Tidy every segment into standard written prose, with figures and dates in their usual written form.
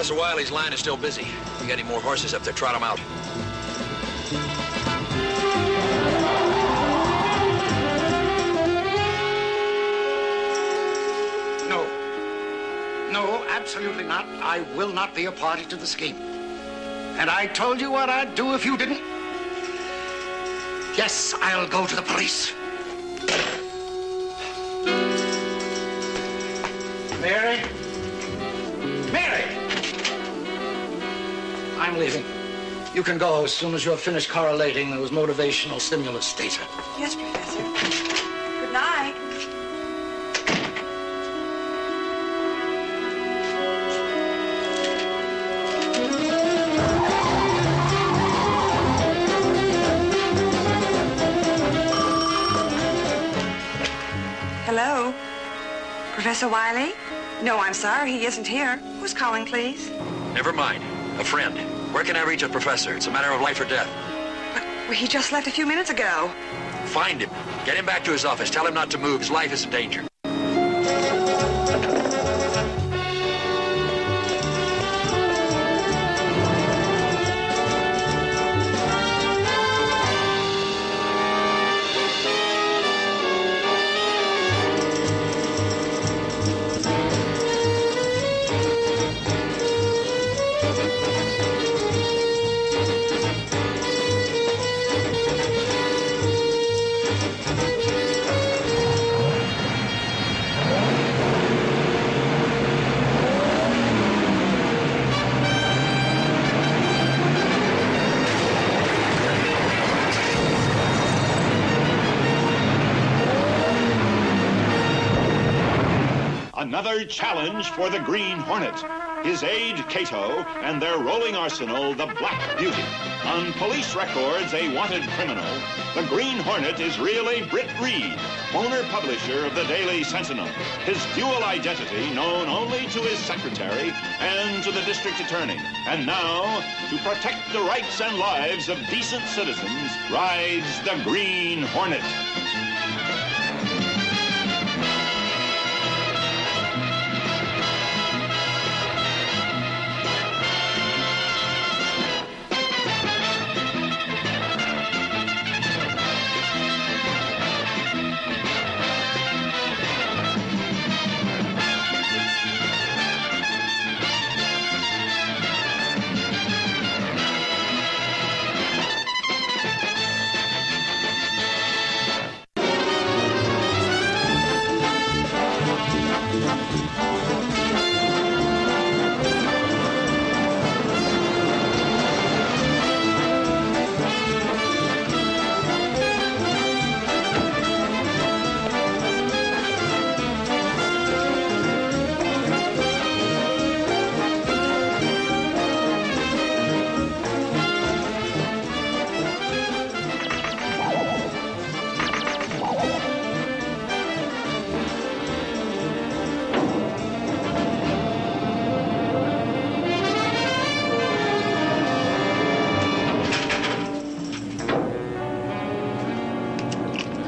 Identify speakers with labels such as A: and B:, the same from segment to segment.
A: Professor Wiley's line is still busy. If you got any more horses up there, trot them out.
B: No, absolutely not. I will not be a party to the scheme. And I told you what I'd do if you didn't. Yes, I'll go to the police. Mary? Mary! I'm leaving. You can go as soon as you're finished correlating those motivational stimulus data.
C: Yes, Professor. Good night.
D: Hello? Professor Wiley? No, I'm sorry, he isn't here. Who's calling, please?
A: Never mind. A friend. Where can I reach a professor? It's a matter of life or death.
D: But he just left a few minutes ago.
A: Find him. Get him back to his office. Tell him not to move. His life is in danger.
E: Another challenge for the Green Hornet. His aide, Cato, and their rolling arsenal, the Black Beauty. On police records, a wanted criminal, the Green Hornet is really Britt Reed, owner-publisher of the Daily Sentinel. His dual identity known only to his secretary and to the district attorney. And now, to protect the rights and lives of decent citizens, rides the Green Hornet.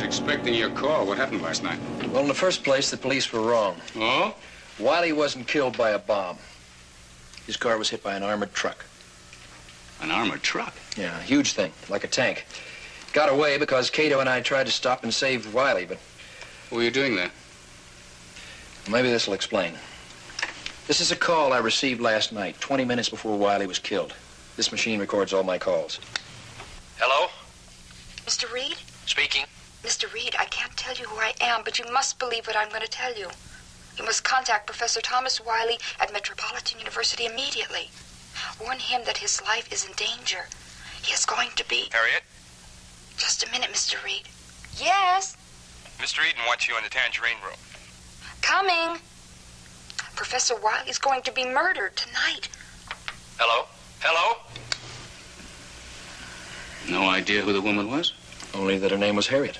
F: Expecting your call. What happened last night?
A: Well, in the first place, the police were wrong.
F: Oh?
A: Wiley wasn't killed by a bomb. His car was hit by an armored truck.
F: An armored truck?
A: Yeah, a huge thing, like a tank. Got away because Cato and I tried to stop and save Wiley, but...
F: What were you doing there?
A: Maybe this will explain. This is a call I received last night, 20 minutes before Wiley was killed. This machine records all my calls. Hello?
D: Mr. Reed?
A: Speaking.
D: Mr. Reed, I can't tell you who I am, but you must believe what I'm going to tell you. You must contact Professor Thomas Wiley at Metropolitan University immediately. Warn him that his life is in danger. He is going to be...
G: Harriet?
D: Just a minute, Mr. Reed. Yes?
G: Mr. Eden wants you in the Tangerine Room.
D: Coming. Professor Wiley's going to be murdered tonight.
A: Hello? Hello?
F: No idea who the woman was?
A: Only that her name was Harriet.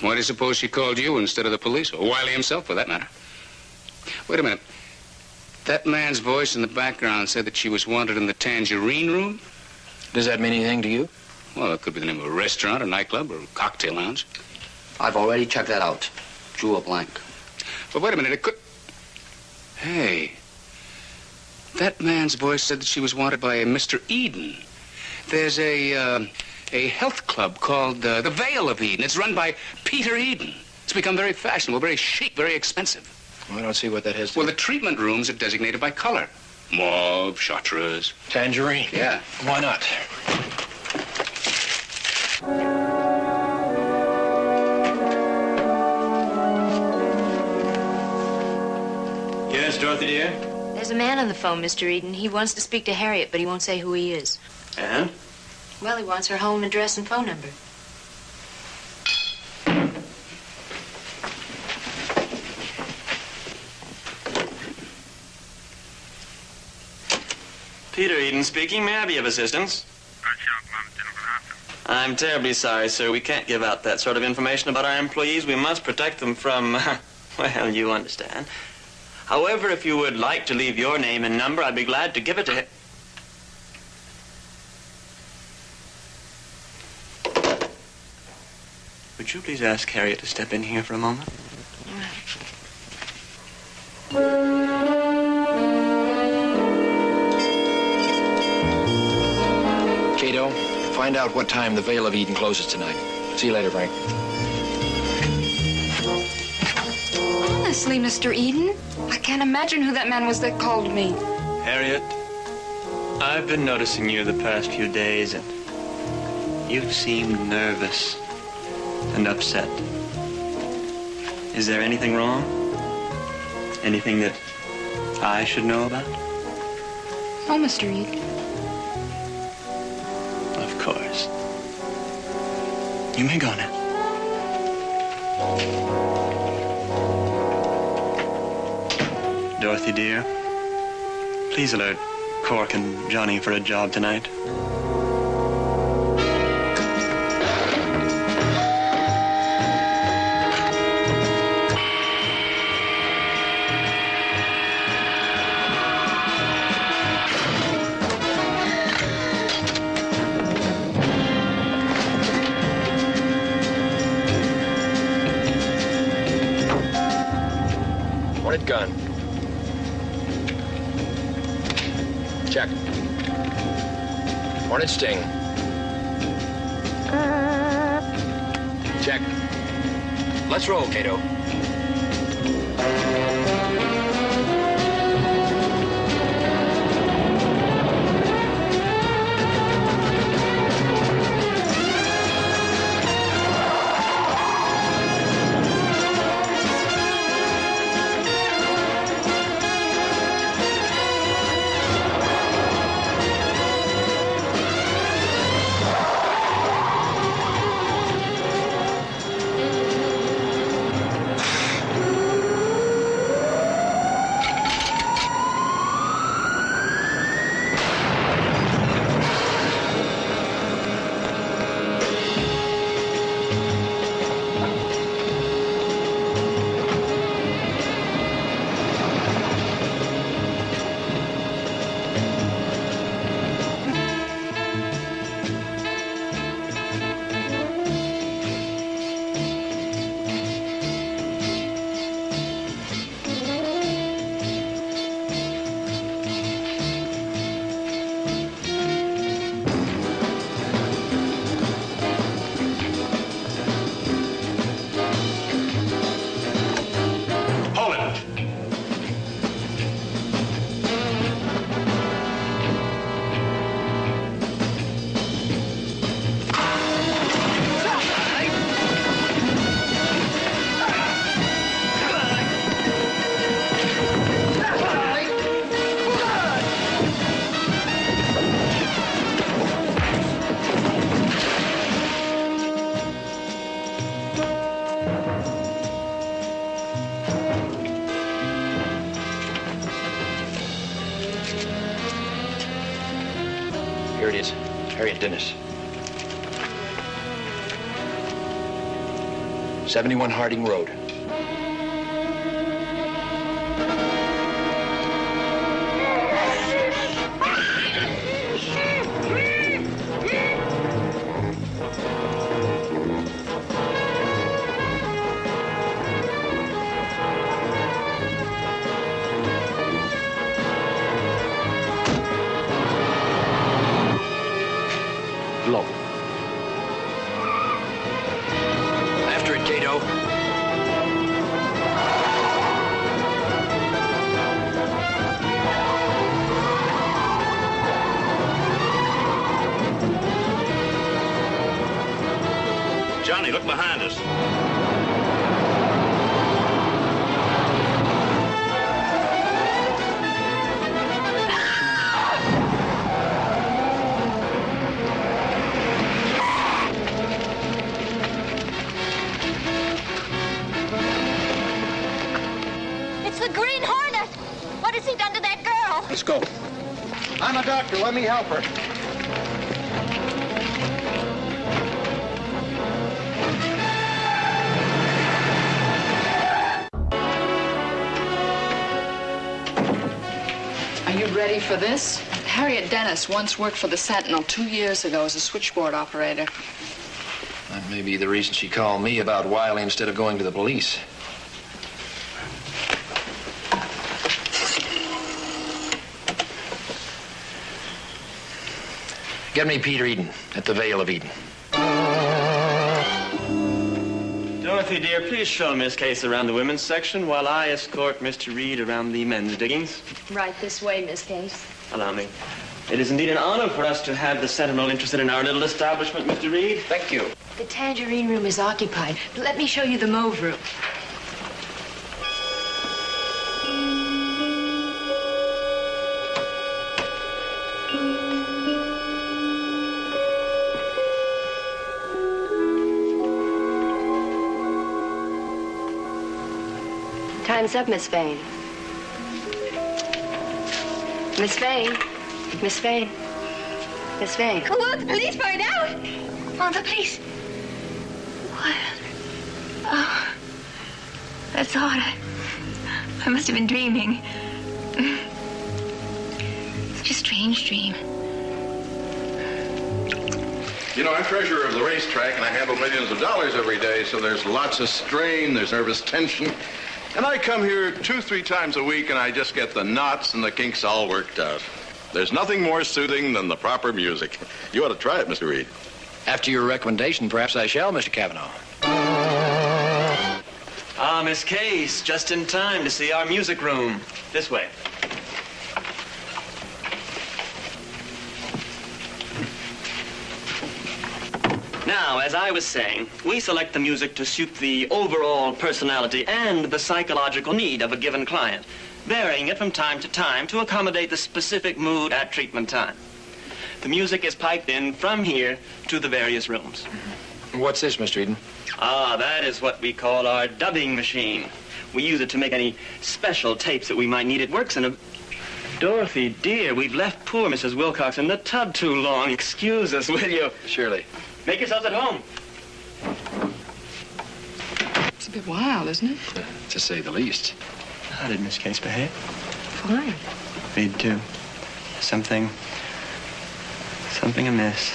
F: Why do you suppose she called you instead of the police? Or Wiley himself, for that matter? Wait a minute. That man's voice in the background said that she was wanted in the Tangerine Room?
A: Does that mean anything to you?
F: Well, it could be the name of a restaurant, a nightclub, or a cocktail lounge.
H: I've already checked that out. Drew a blank.
F: But wait a minute, it could... Hey. That man's voice said that she was wanted by a Mr. Eden. There's a health club called the Vale of Eden. It's run by Peter Eden. It's become very fashionable, very chic, very expensive.
A: Well, I don't see what that has to
F: Well,
A: do.
F: the treatment rooms are designated by color. Mauve, chartreuse.
A: Tangerine.
F: Yeah.
A: Why not?
I: Yes, Dorothy, dear?
J: There's a man on the phone, Mr. Eden. He wants to speak to Harriet, but he won't say who he is.
I: And?
J: Well, he wants her home address and phone number.
I: Peter Eden speaking. May I be of assistance? I'm terribly sorry, sir. We can't give out that sort of information about our employees. We must protect them from, well, you understand. However, if you would like to leave your name and number, I'd be glad to give it to him. Would you please ask Harriet to step in here for a moment?
A: Cato, find out what time the Vale of Eden closes tonight. See you later, Frank.
D: Honestly, Mr. Eden, I can't imagine who that man was that called me.
I: Harriet, I've been noticing you the past few days, and you seem nervous and upset. Is there anything wrong? Anything that I should know about?
D: Oh, Mr. Eden.
I: Of course. You may go now. Dorothy, dear, please alert Cork and Johnny for a job tonight.
A: Hornet gun. Check. Hornet sting. Check. Let's roll, Cato. Here it is. Harriet Dennis. 71 Harding Road.
K: Wiley, look behind us.
L: It's the Green Hornet. What has he done to that girl?
A: Let's go.
B: I'm a doctor. Let me help her.
C: Are you ready for this? Harriet Dennis once worked for the Sentinel 2 years ago as a switchboard operator.
A: That may be the reason she called me about Wiley instead of going to the police. Get me Peter Eden at the Vale of Eden.
I: Dorothy, dear, please show Miss Case around the women's section while I escort Mr. Reed around the men's diggings.
J: Right this way, Miss Case.
I: Allow me. It is indeed an honor for us to have the Sentinel interested in our little establishment, Mr. Reed.
A: Thank you.
J: The tangerine room is occupied. But let me show you the mauve room.
D: Time's up, Miss Vane. Miss Vane. Miss Vane. Miss Vane.
L: Oh, will the police find out? Oh, the police. What? Oh, that's odd. I must have been dreaming. Such a strange dream.
M: You know, I'm treasurer of the racetrack, and I handle millions of dollars every day, so there's lots of strain, there's nervous tension. And I come here 2-3 times a week, and I just get the knots and the kinks all worked out. There's nothing more soothing than the proper music. You ought to try it, Mr. Reed.
A: After your recommendation, perhaps I shall, Mr. Cavanaugh.
I: Ah, Miss Case, just in time to see our music room. This way. Now, as I was saying, we select the music to suit the overall personality and the psychological need of a given client, varying it from time to time to accommodate the specific mood at treatment time. The music is piped in from here to the various rooms.
A: What's this, Mr. Eden?
I: Ah, that is what we call our dubbing machine. We use it to make any special tapes that we might need. It works in a... Dorothy, dear, we've left poor Mrs. Wilcox in the tub too long. Excuse us, will you?
A: Surely.
I: Make yourselves at home.
C: It's a bit wild, isn't it?
A: To say the least.
I: How did Miss Case behave?
C: Fine.
I: Reed, too. Something amiss.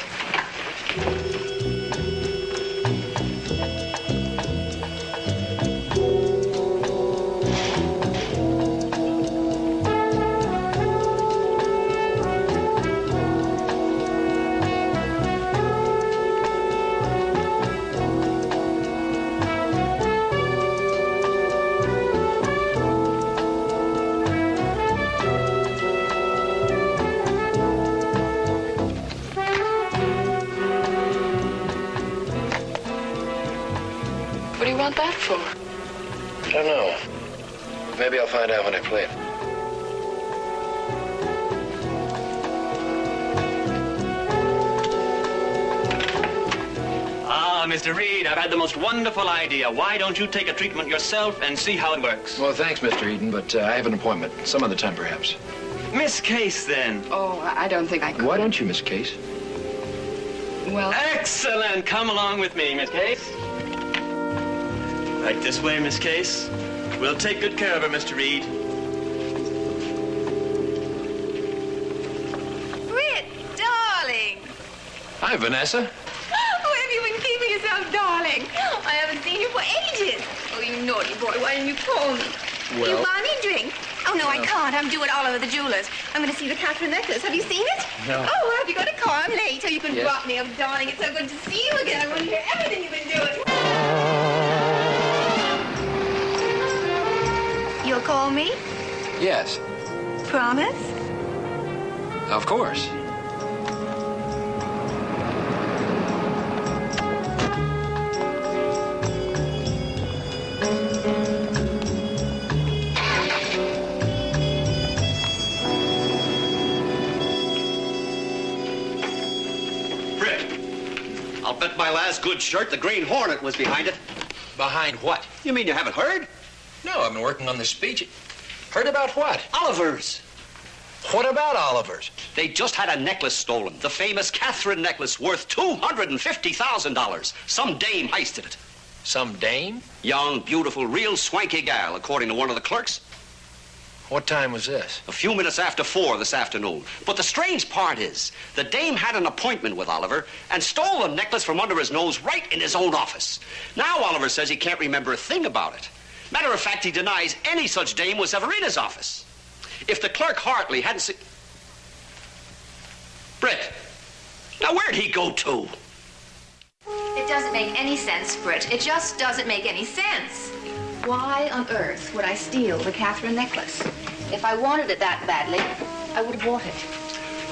C: What do you want that for?
A: I don't know. Maybe I'll find out when I play it.
I: Ah, Mr. Reed, I've had the most wonderful idea. Why don't you take a treatment yourself and see how it works?
A: Well, thanks, Mr. Eden, but I have an appointment. Some other time, perhaps.
I: Miss Case, then.
C: Oh, I don't think I could.
A: Why don't you, Miss Case?
C: Well...
I: Excellent. Come along with me, Miss Case. Right this way, Miss Case. We'll take good care of her, Mr. Reed.
L: Britt, darling.
A: Hi, Vanessa.
L: Where have you been keeping yourself, darling? I haven't seen you for ages. Oh, you naughty boy, why didn't you call me?
A: Well...
L: You buy me a drink? Oh, no, I can't. I'm due at Oliver the jeweler's. I'm going to see the Catherine necklace. Have you seen it?
A: No.
L: Oh, well, have you got a car? I'm late. Oh, you can
A: Yes.
L: drop me. Oh, darling, it's so good to see you again. I want to hear everything you've been doing. You'll call me?
A: Yes.
L: Promise?
A: Of course.
K: took my last good shirt. The Green Hornet was behind it.
A: Behind what?
K: You mean you haven't heard?
A: No, I've been working on this speech. Heard about what?
K: Oliver's.
A: What about Oliver's?
K: They just had a necklace stolen. The famous Catherine necklace worth $250,000. Some dame heisted it.
A: Some dame?
K: Young, beautiful, real swanky gal, according to one of the clerks.
A: What time was this?
K: A few minutes after 4 this afternoon. But the strange part is, the dame had an appointment with Oliver and stole the necklace from under his nose right in his own office. Now Oliver says he can't remember a thing about it. Matter of fact, he denies any such dame was ever in his office. If the clerk Hartley hadn't seen... Britt, now where'd he go to?
J: It doesn't make any sense, Britt. It just doesn't make any sense. Why on earth would I steal the Catherine necklace? If I wanted it that badly, I would have bought it.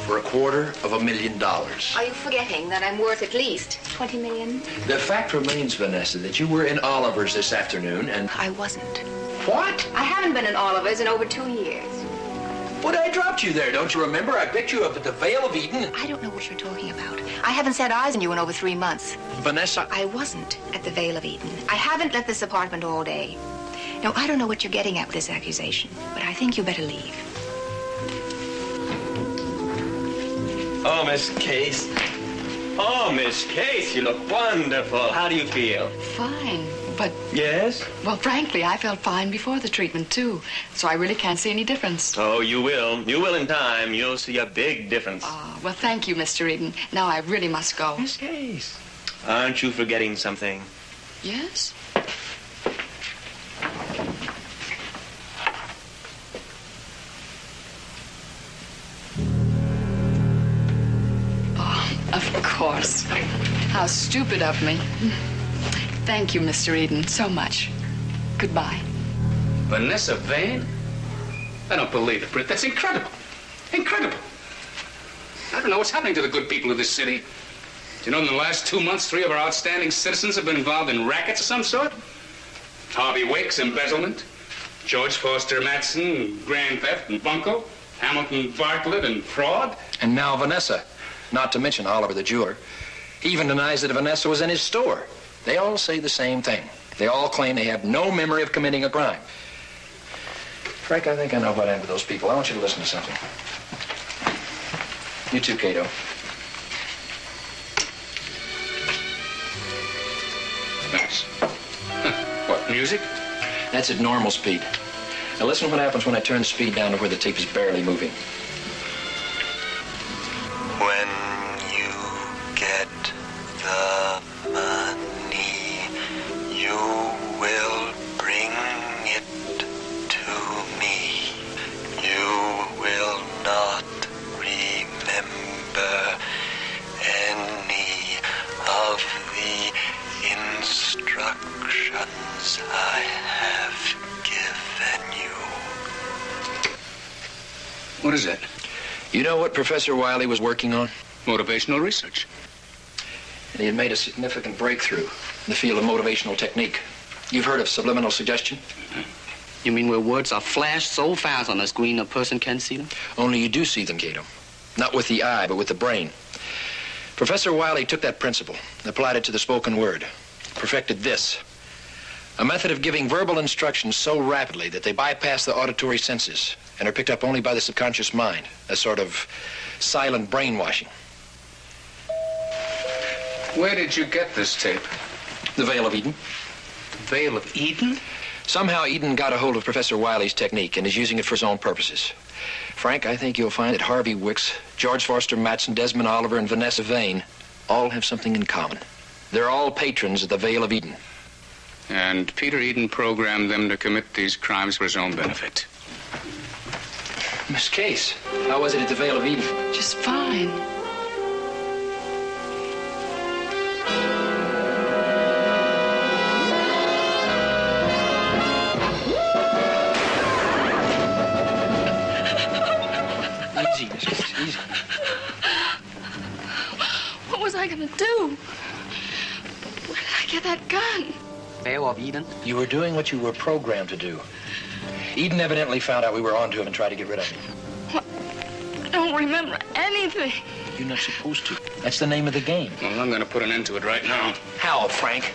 A: For $250,000.
J: Are you forgetting that I'm worth at least 20 million?
A: The fact remains, Vanessa, that you were in Oliver's this afternoon and...
J: I wasn't.
A: What?
J: I haven't been in Oliver's in over 2 years.
A: But I dropped you there, don't you remember? I picked you up at the Vale of Eden.
J: I don't know what you're talking about. I haven't set eyes on you in over 3 months.
A: Vanessa...
J: I wasn't at the Vale of Eden. I haven't left this apartment all day. Now, I don't know what you're getting at with this accusation, but I think you better leave.
I: Oh, Miss Case. Oh, Miss Case, you look wonderful. How do you feel?
C: Fine, but...
I: Yes?
C: Well, frankly, I felt fine before the treatment, too. So I really can't see any difference.
I: Oh, you will. You will in time. You'll see a big difference.
C: Well, thank you, Mr. Eden. Now I really must go.
I: Miss Case. Aren't you forgetting something?
C: Yes? Of course. How stupid of me. Thank you, Mr. Eden, so much. Goodbye.
F: Vanessa Vane? I don't believe it, Britt. That's incredible. Incredible. I don't know what's happening to the good people of this city. Do you know in the last 2 months, 3 of our outstanding citizens have been involved in rackets of some sort? Harvey Wake's embezzlement, George Foster Matson, grand theft and bunco, Hamilton Bartlett and fraud.
A: And now Vanessa. Not to mention Oliver the jeweler. He even denies that Vanessa was in his store. They all say the same thing. They all claim they have no memory of committing a crime. Frank, I think I know what happened to those people. I want you to listen to something. You too, Cato.
F: Thanks. What, music?
A: That's at normal speed. Now listen what happens when I turn the speed down to where the tape is barely moving.
N: When you get the money, you will bring it to me. You will not remember any of the instructions I have given you.
F: What is that?
A: You know what Professor Wiley was working on?
F: Motivational research.
A: And he had made a significant breakthrough in the field of motivational technique. You've heard of subliminal suggestion?
H: You mean where words are flashed so fast on a screen a person can't see them?
A: Only you do see them, Cato. Not with the eye, but with the brain. Professor Wiley took that principle and applied it to the spoken word. Perfected this. A method of giving verbal instructions so rapidly that they bypass the auditory senses and are picked up only by the subconscious mind. A sort of silent brainwashing.
F: Where did you get this tape?
A: The Vale of Eden.
F: Vale of Eden?
A: Somehow Eden got a hold of Professor Wiley's technique and is using it for his own purposes. Frank, I think you'll find that Harvey Wicks, George Foster Matson, Desmond Oliver, and Vanessa Vane all have something in common. They're all patrons of the Vale of Eden.
F: And Peter Eden programmed them to commit these crimes for his own benefit.
A: Miss Case, how was it at the Vale of Eden?
C: Just fine.
A: Easy, Miss Case, easy.
C: What was I gonna do? Where did I get that gun?
H: Vale of Eden?
A: You were doing what you were programmed to do. Eden evidently found out we were onto him and tried to get rid of him.
C: What? I don't remember anything.
A: You're not supposed to. That's the name of the game.
F: Well, I'm going to put an end to it right now.
A: How, Frank?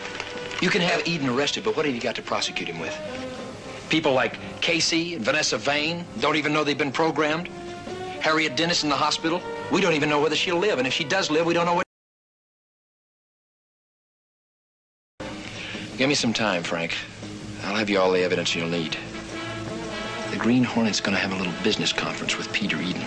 A: You can have Eden arrested, but what have you got to prosecute him with? People like Casey and Vanessa Vane don't even know they've been programmed. Harriet Dennis in the hospital. We don't even know whether she'll live, and if she does live, we don't know what... Give me some time, Frank. I'll have you all the evidence you'll need. The Green Hornet's gonna have a little business conference with Peter Eden.